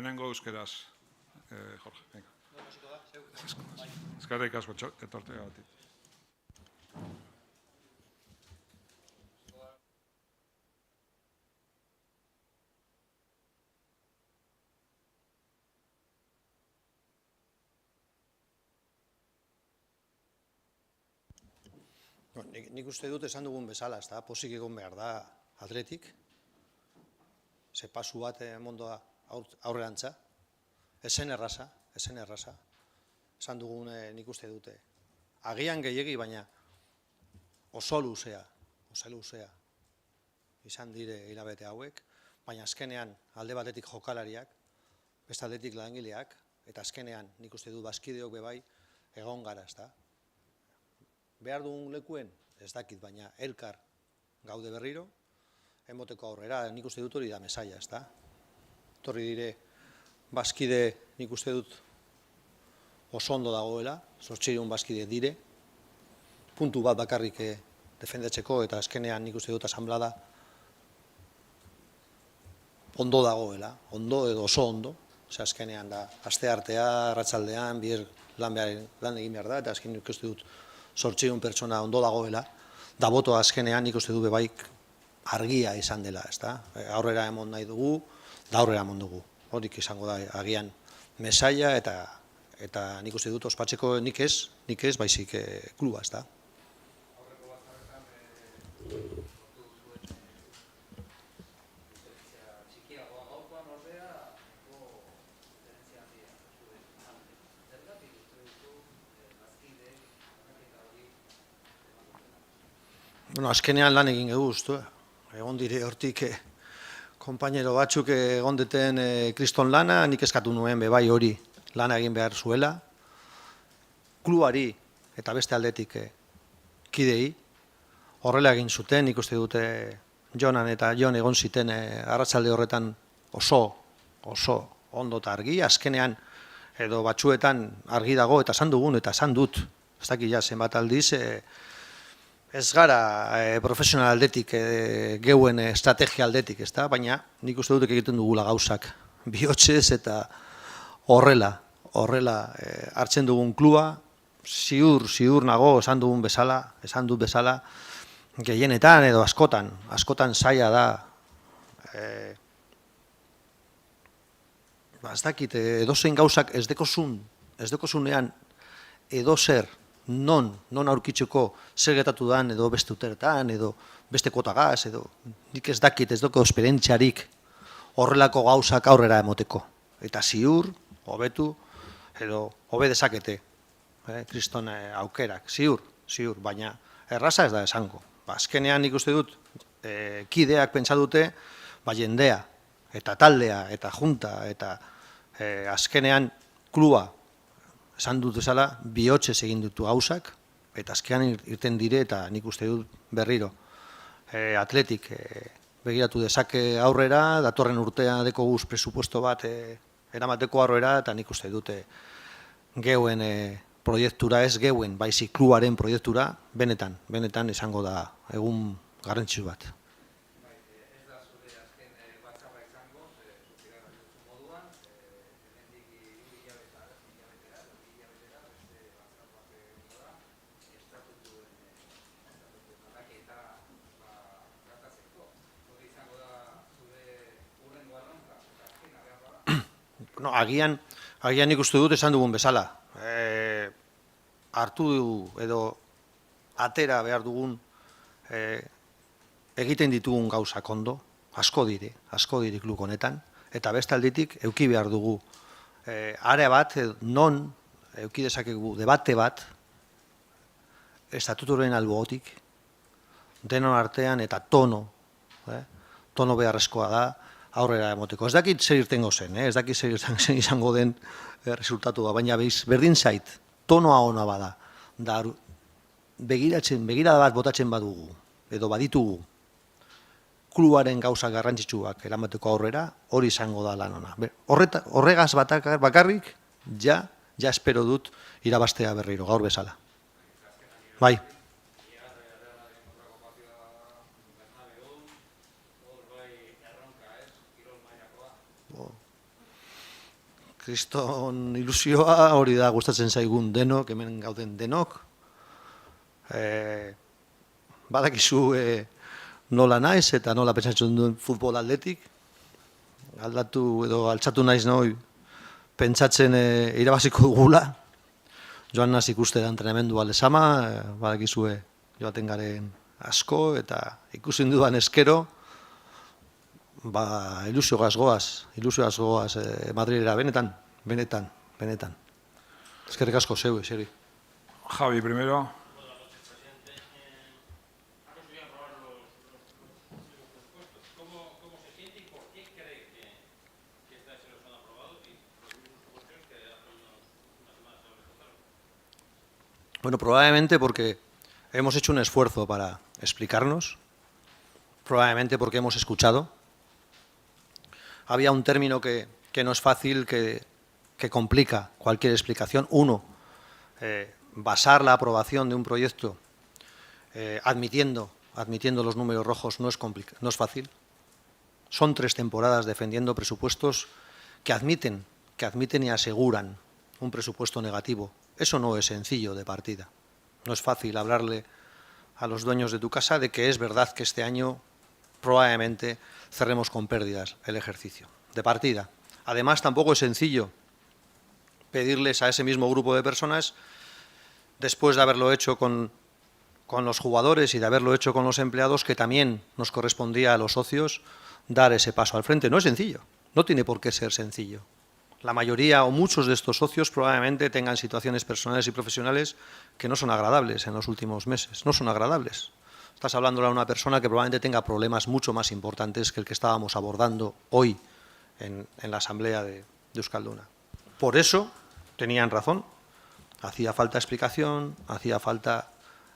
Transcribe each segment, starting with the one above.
lehenengo euskeraz, Jorge, venga. Eskerrik asko etortea batik. Nik uste dut esan dugun bezala, ez da, posik egon behar da atletik, ze pasu bat emondoa aurrerantza, esen erraza, esan dugun nik uste dute. Agian gehiegi, baina oso luzea, izan dire hilabete hauek, baina azkenean alde batetik jokalariak, beste aldetik langileak, eta azkenean nik uste dut bazkideok bebai egon gara, ez da. Behar dugun lekuen, ez dakit, baina elkar gaude berriro, emoteko aurrera, nik uste dut hori da mesaia, ez da. Torri dire, bazkide nik uste dut oso ondo dagoela, 800 bazkide dire, puntu bat bakarrik defendatzeko, eta azkenean nik uste dut asanblada ondo dagoela, ondo edo oso ondo, azkenean da, aste artea, arratsaldean, bier lan egin behar da, eta azkenean nik uste dut 800 pertsona ondo dagoela, da boto azkenean nik uste du bebaik argia izan dela, ez da? Aurrera emon nahi dugu, da aurrera emon dugu. Horik izango da agian mesaia eta nik uste dut ospatzeko nik ez, baizik kluba, ez da? Bueno, azkenean lan egin egu, egon dire hortik konpainero batzuk egon deten kriston lana, nik eskatu nuen bebai hori lana egin behar zuela, klubari eta beste aldetik kidei, horrela egin zuten, nik uste dute Jonan eta Jon egon ziten arratsalde horretan oso ondo eta argi, azkenean edo batzuetan argi dago eta esan dugun eta esan dut, ez dakit ja zenbat aldiz, ez gara profesional aldetik, geuen estrategia aldetik, ez da? Baina nik uste dut egiten dugula gauzak bihotzez eta horrela hartzen dugun kluba, ziur nago, esan dut bezala, gehienetan edo askotan zaila da, ez dakit, edozein gauzak ez dekozunean edo zer, non aurkitzeko zer getatu dan edo beste uteretan, edo beste kotagaz, edo nik ez dakit, ez doko esperientziarik horrelako gauzak aurrera emoteko. Eta ziur, hobetu, edo hobe dezakete, kriston aukerak, ziur, baina erraza ez da esango. Azkenean nik uste dut, kideak pentsa dute, jendea, eta taldea, eta junta, eta azkenean kluba, esan dut ezala, bihotzez egin dutu gauzak, eta azkean irten dire, eta nik uste dut berriro. Atletik begiratu dezake aurrera, datorren urtea deko guz presupuesto bat eramateko aurrera, eta nik uste dute geuen proiektura ez geuen, baizik klubaren proiektura, benetan izango da egun garrantzitsu bat. Agian nik uste dut esan dugun bezala. Hartu edo atera behar dugun egiten ditugun gauzak ondo, asko dire klub honetan, eta beste aldetik euki behar dugu area bat, non euki dezakegu debate bat, estatuturen albogotik, denon artean eta tono beharrezkoa da, aurrera emoteko. Ez dakit zer irtengo zen, ez dakit zer izango den resultatua, baina berdin zait, tonoa ona bada, da begirada bat botatzen badugu, edo baditugu, klubaren gauza garrantzitsuak eramateko aurrera, hori izango da lan ona. Horregaz bakarrik, ja espero dut irabaztea berriro, gaur bezala. Bai. Kriston ilusioa hori da gustatzen zaigun denok, hemen gauden denok. Badakizu nola naiz eta nola pentsatzen duen futbol atletik. Aldatu edo altxatu naiz noi pentsatzen irabaziko dugula. Joan naz ikuste da entrenamendua lezama, badakizue joaten garen asko eta ikusin dudan eskero, ilusioaz goaz Madrilera, benetan. Eskerrik asko zeu, Xeri. Javi primero. Bueno, probablemente porque hemos hecho un esfuerzo para explicarnos, probablemente porque hemos escuchado. Había un término que no es fácil, que complica cualquier explicación. Uno, basar la aprobación de un proyecto admitiendo los números rojos no es fácil. Son 3 temporadas defendiendo presupuestos que admiten y aseguran un presupuesto negativo. Eso no es sencillo de partida. No es fácil hablarle a los dueños de tu casa de que es verdad que este año probablemente cerremos con pérdidas el ejercicio de partida. Además, tampoco es sencillo pedirles a ese mismo grupo de personas, después de haberlo hecho con los jugadores y de haberlo hecho con los empleados, que también nos correspondía a los socios dar ese paso al frente. No es sencillo, no tiene por qué ser sencillo. La mayoría o muchos de estos socios probablemente tengan situaciones personales y profesionales que no son agradables en los últimos meses, no son agradables. Estás hablando a una persona que probablemente tenga problemas mucho más importantes que el que estábamos abordando hoy en la asamblea de Euskalduna. Por eso tenían razón, hacía falta explicación, hacía falta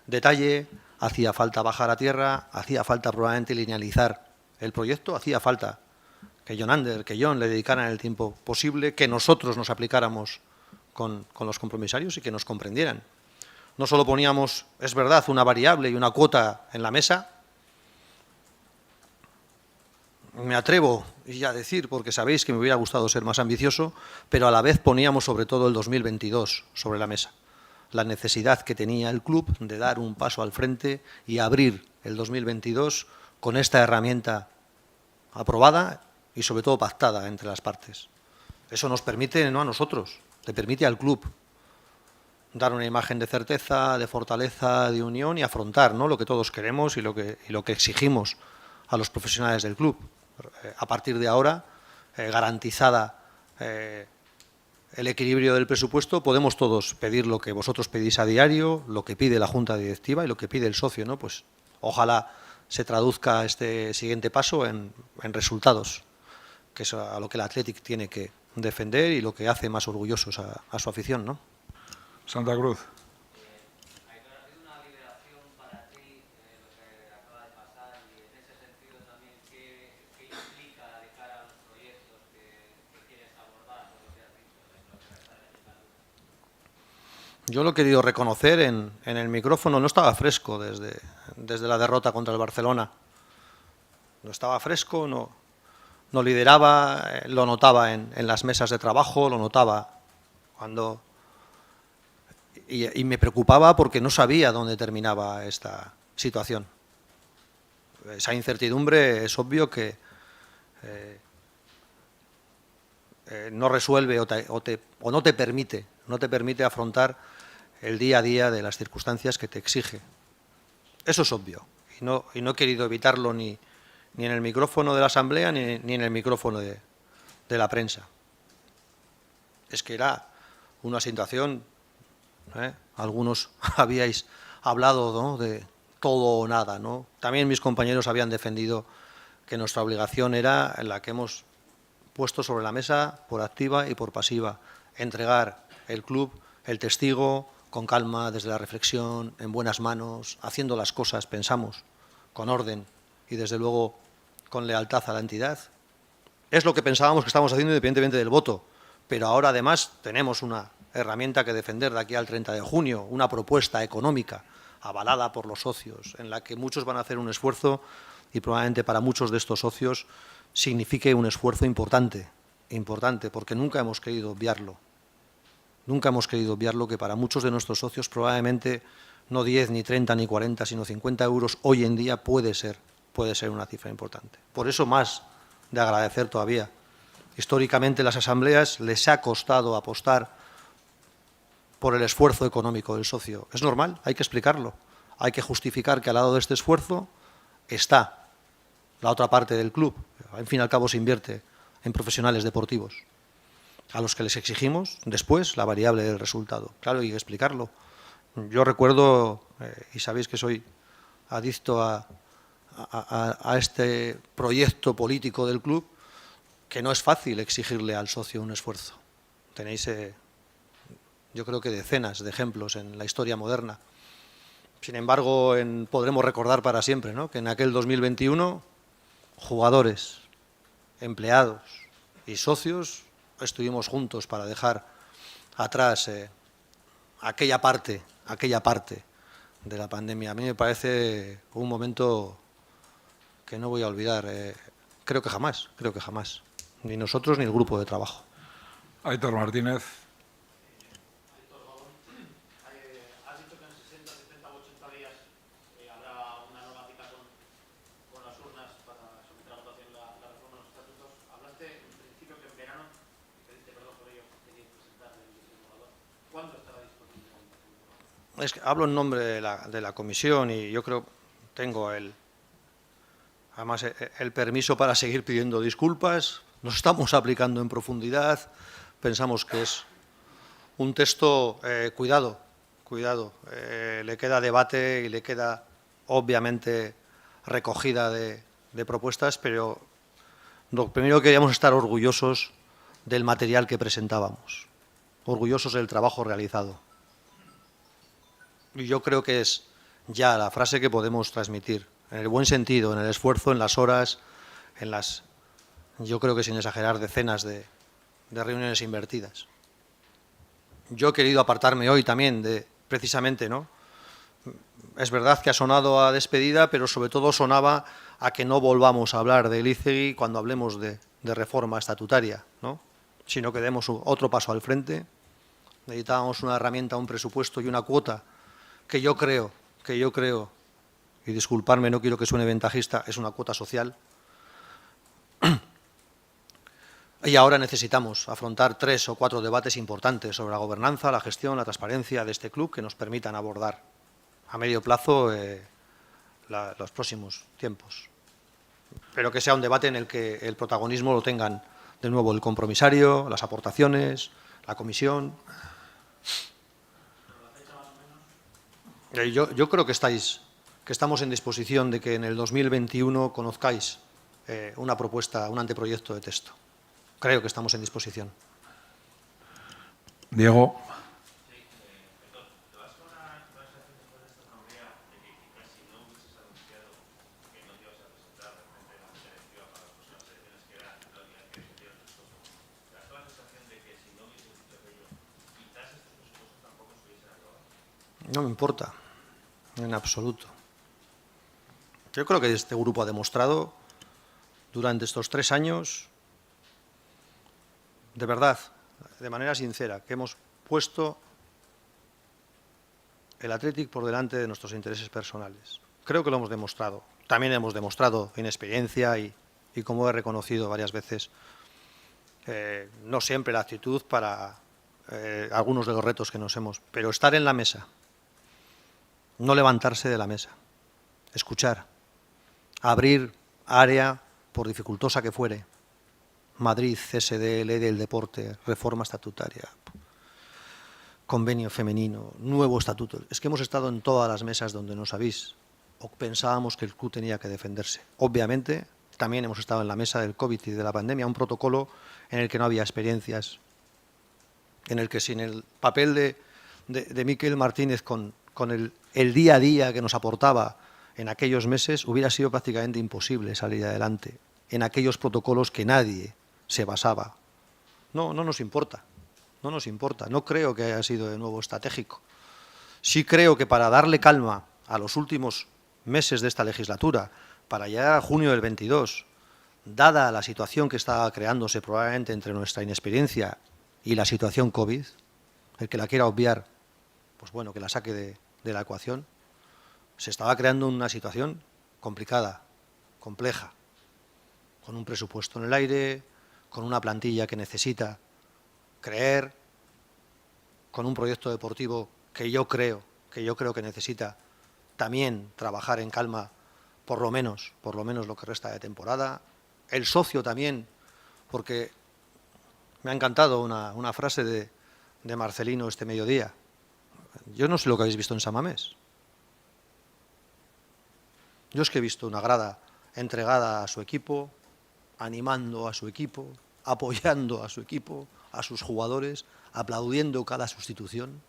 detalle, hacía falta bajar a tierra, hacía falta probablemente linealizar el proyecto, hacía falta que John le dedicaran el tiempo posible, que nosotros nos aplicáramos con los compromisarios y que nos comprendieran. No solo poníamos, es verdad, una variable y una cuota en la mesa. Me atrevo ya a decir, porque sabéis que me hubiera gustado ser más ambicioso, pero a la vez poníamos sobre todo el 2022 sobre la mesa. La necesidad que tenía el club de dar un paso al frente y abrir el 2022 con esta herramienta aprobada y sobre todo pactada entre las partes. Eso nos permite, no a nosotros, le permite al club dar una imagen de certeza, de fortaleza, de unión y afrontar, ¿no?, lo que todos queremos y lo que exigimos a los profesionales del club. A partir de ahora, garantizada el equilibrio del presupuesto, podemos todos pedir lo que vosotros pedís a diario, lo que pide la Junta Directiva y lo que pide el socio, ¿no? Pues ojalá se traduzca este siguiente paso en resultados, que es a lo que el Athletic tiene que defender y lo que hace más orgullosos a su afición, ¿no? Santa Cruz. Aitor, ha sido una liberación para ti lo que acaba de pasar y en ese sentido también qué implica de cara a los proyectos que quieres abordar, por lo que has dicho, de lo que va a estar en el plan. Yo lo he querido reconocer en el micrófono, no estaba fresco desde la derrota contra el Barcelona. No estaba fresco, no lideraba, lo notaba en las mesas de trabajo, lo notaba cuando... Y me preocupaba porque no sabía dónde terminaba esta situación. Esa incertidumbre es obvio que no resuelve o no te permite afrontar el día a día de las circunstancias que te exige. Eso es obvio. Y no he querido evitarlo ni en el micrófono de la Asamblea ni en el micrófono de la prensa. Es que era una situación... Algunos habíais hablado, ¿no?, de todo o nada, ¿no? También mis compañeros habían defendido que nuestra obligación era en la que hemos puesto sobre la mesa por activa y por pasiva, entregar el club, el testigo, con calma, desde la reflexión, en buenas manos, haciendo las cosas, pensamos, con orden y desde luego con lealtad a la entidad. Es lo que pensábamos que estábamos haciendo independientemente del voto, pero ahora además tenemos una herramienta que defender de aquí al 30 de junio, una propuesta económica avalada por los socios, en la que muchos van a hacer un esfuerzo y probablemente para muchos de estos socios signifique un esfuerzo importante importante, porque nunca hemos querido obviarlo. Nunca hemos querido obviarlo, que para muchos de nuestros socios probablemente no 10, ni 30, ni 40, sino 50 euros hoy en día puede ser una cifra importante. Por eso más de agradecer todavía. Históricamente las asambleas les ha costado apostar por el esfuerzo económico del socio. Es normal, hay que explicarlo. Hay que justificar que al lado de este esfuerzo está la otra parte del club. Al fin y al cabo se invierte en profesionales deportivos, a los que les exigimos después la variable del resultado. Claro, hay que explicarlo. Yo recuerdo, y sabéis que soy adicto a este proyecto político del club, que no es fácil exigirle al socio un esfuerzo. Tenéis, yo creo que decenas de ejemplos en la historia moderna. Sin embargo, podremos recordar para siempre, ¿no?, que en aquel 2021 jugadores, empleados y socios estuvimos juntos para dejar atrás aquella parte de la pandemia. A mí me parece un momento que no voy a olvidar, creo que jamás, ni nosotros ni el grupo de trabajo. Aitor Martínez. Has dicho que en 60, 70 o 80 días habrá una nueva cita con las urnas para someter a votación la reforma de los estatutos. Hablaste en principio que en verano, y pediste perdón por ello, queríais presentar el borrador. ¿Cuándo estará disponible la votación? Es que hablo en nombre de la comisión y yo creo tengo además el permiso para seguir pidiendo disculpas. Nos estamos aplicando en profundidad. Pensamos que es un texto, cuidado, le queda debate y le queda obviamente recogida de propuestas, pero lo primero que queríamos estar orgullosos del material que presentábamos, orgullosos del trabajo realizado. Y yo creo que es ya la frase que podemos transmitir, en el buen sentido, en el esfuerzo, en las horas, yo creo que sin exagerar, decenas de reuniones invertidas. Yo he querido apartarme hoy también precisamente, ¿no? Es verdad que ha sonado a despedida, pero sobre todo sonaba a que no volvamos a hablar de Elizegui cuando hablemos de reforma estatutaria, ¿no?, sino que demos otro paso al frente. Necesitábamos una herramienta, un presupuesto y una cuota que yo creo, y disculparme, no quiero que suene ventajista, es una cuota social. Y ahora necesitamos afrontar 3 o 4 debates importantes sobre la gobernanza, la gestión, la transparencia de este club que nos permitan abordar a medio plazo los próximos tiempos. Pero que sea un debate en el que el protagonismo lo tengan de nuevo el compromisario, las aportaciones, la comisión. Yo creo que estamos en disposición de que en el 2021 conozcáis una propuesta, un anteproyecto de texto. Creo que estamos en disposición. Diego. No me importa, en absoluto. Yo creo que este grupo ha demostrado durante estos 3 años, de verdad, de manera sincera, que hemos puesto el Athletic por delante de nuestros intereses personales. Creo que lo hemos demostrado. También hemos demostrado inexperiencia y como he reconocido varias veces, no siempre la actitud para algunos de los retos que nos hemos... Pero estar en la mesa, no levantarse de la mesa, escuchar, abrir área, por dificultosa que fuere, Madrid, CSD, ley del deporte, reforma estatutaria, convenio femenino, nuevo estatuto. Es que hemos estado en todas las mesas donde nos habéis o pensábamos que el club tenía que defenderse. Obviamente, también hemos estado en la mesa del COVID y de la pandemia, un protocolo en el que no había experiencias, en el que sin el papel de Miquel Martínez con el día a día que nos aportaba en aquellos meses, hubiera sido prácticamente imposible salir adelante en aquellos protocolos que nadie se basaba. No nos importa, no creo que haya sido de nuevo estratégico. Sí creo que para darle calma a los últimos meses de esta legislatura, para llegar a junio del 22, dada la situación que está creándose probablemente entre nuestra inexperiencia y la situación COVID, el que la quiera obviar, pues bueno, que la saque de la ecuación, se estaba creando una situación complicada, compleja, con un presupuesto en el aire, con una plantilla que necesita creer, con un proyecto deportivo que yo creo que necesita también trabajar en calma por lo menos lo que resta de temporada. El socio también, porque me ha encantado una frase de Marcelino este mediodía. Yo no sé lo que habéis visto en San Mamés. Yo es que he visto una grada entregada a su equipo, animando a su equipo, apoyando a su equipo, a sus jugadores, aplaudiendo cada sustitución,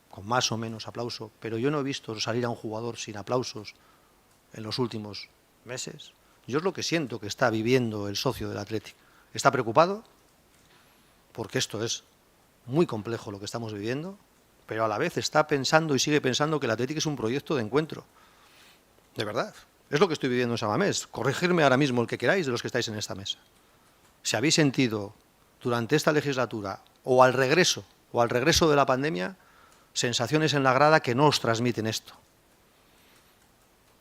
con más o menos aplauso, pero yo no he visto salir a un jugador sin aplausos en los últimos meses. Yo es lo que siento que está viviendo el socio del Athletic. ¿Está preocupado? Porque esto es muy complejo lo que estamos viviendo, pero a la vez está pensando y sigue pensando que el Athletic es un proyecto de encuentro. De verdad. Es lo que estoy viviendo en San Mamés. Corregirme ahora mismo el que queráis de los que estáis en esta mesa. Si habéis sentido durante esta legislatura o al regreso de la pandemia sensaciones en la grada que no os transmiten esto.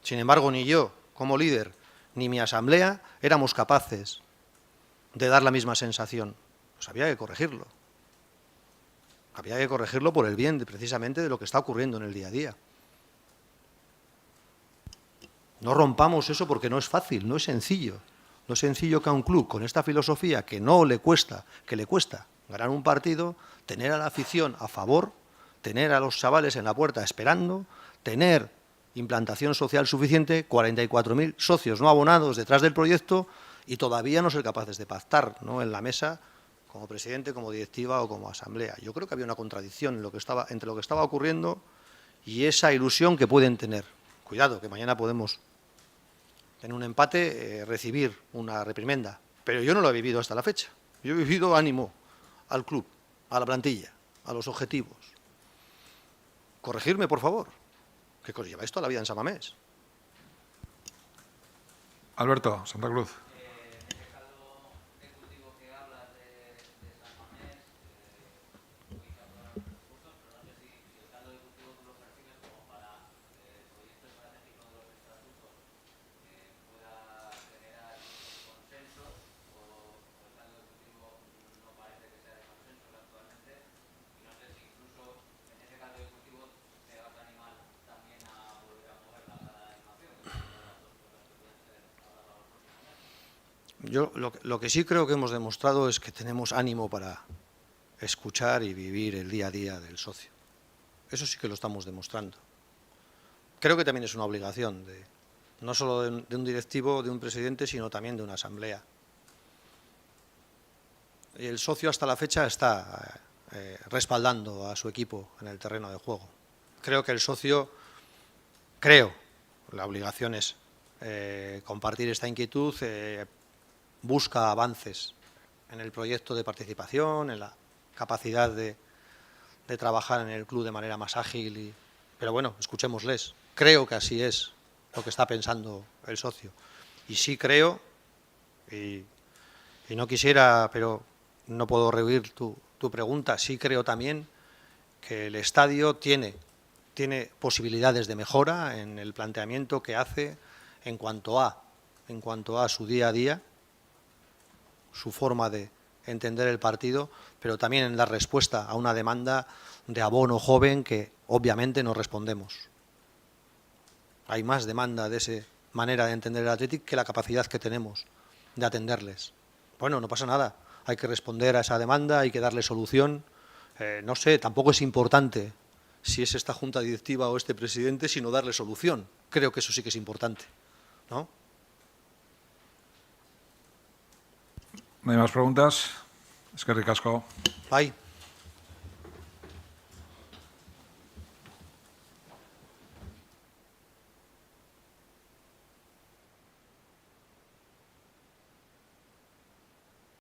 Sin embargo, ni yo, como líder, ni mi asamblea éramos capaces de dar la misma sensación. Pues había que corregirlo. Había que corregirlo por el bien precisamente de lo que está ocurriendo en el día a día. No rompamos eso porque no es fácil, no es sencillo. No es sencillo que a un club con esta filosofía que le cuesta ganar un partido, tener a la afición a favor, tener a los chavales en la puerta esperando, tener implantación social suficiente, 44.000 socios no abonados detrás del proyecto y todavía no ser capaces de pactar, ¿no?, en la mesa como presidente, como directiva o como asamblea. Yo creo que había una contradicción entre lo que estaba ocurriendo y esa ilusión que pueden tener. Cuidado, que mañana podemos, en un empate, recibir una reprimenda. Pero yo no lo he vivido hasta la fecha. Yo he vivido ánimo al club, a la plantilla, a los objetivos. Corregirme, por favor, que os lleváis toda la vida en San Mamés. Alberto, Santa Cruz. En ese caldo ejecutivo que hablas de San Mamés, voy a hablar de los cursos, pero no sé si el caldo ejecutivo tú lo percibes como para el proyecto estratégico de los estatutos pueda generar consensos, o el caldo ejecutivo no parece que sea de consensos actualmente, y no sé si incluso en ese caldo ejecutivo te vas a animar también a volver a mover la sala de animación, que son las dos cosas que pueden ser habladas a los próximos meses. Yo lo que sí creo que hemos demostrado es que tenemos ánimo para escuchar y vivir el día a día del socio. Eso sí que lo estamos demostrando. Creo que también es una obligación, no solo de un directivo, de un presidente, sino también de una asamblea. Y el socio hasta la fecha está respaldando a su equipo en el terreno de juego. Creo que el socio, la obligación es compartir esta inquietud, busca avances en el proyecto de participación, en la capacidad de trabajar en el club de manera más ágil. Pero bueno, escuchémosles. Creo que así es lo que está pensando el socio. Y sí creo, y no quisiera, pero no puedo rehuir tu pregunta, sí creo también que el estadio tiene posibilidades de mejora en el planteamiento que hace en cuanto a su día a día, su forma de entender el partido, pero también en la respuesta a una demanda de abono joven que obviamente no respondemos. Hay más demanda de esa manera de entender el Athletic que la capacidad que tenemos de atenderles. Bueno, no pasa nada, hay que responder a esa demanda, hay que darle solución. No sé, tampoco es importante si es esta junta directiva o este presidente, sino darle solución. Creo que eso sí que es importante, ¿no? ¿No hay más preguntas? Es que ricasco. Bye.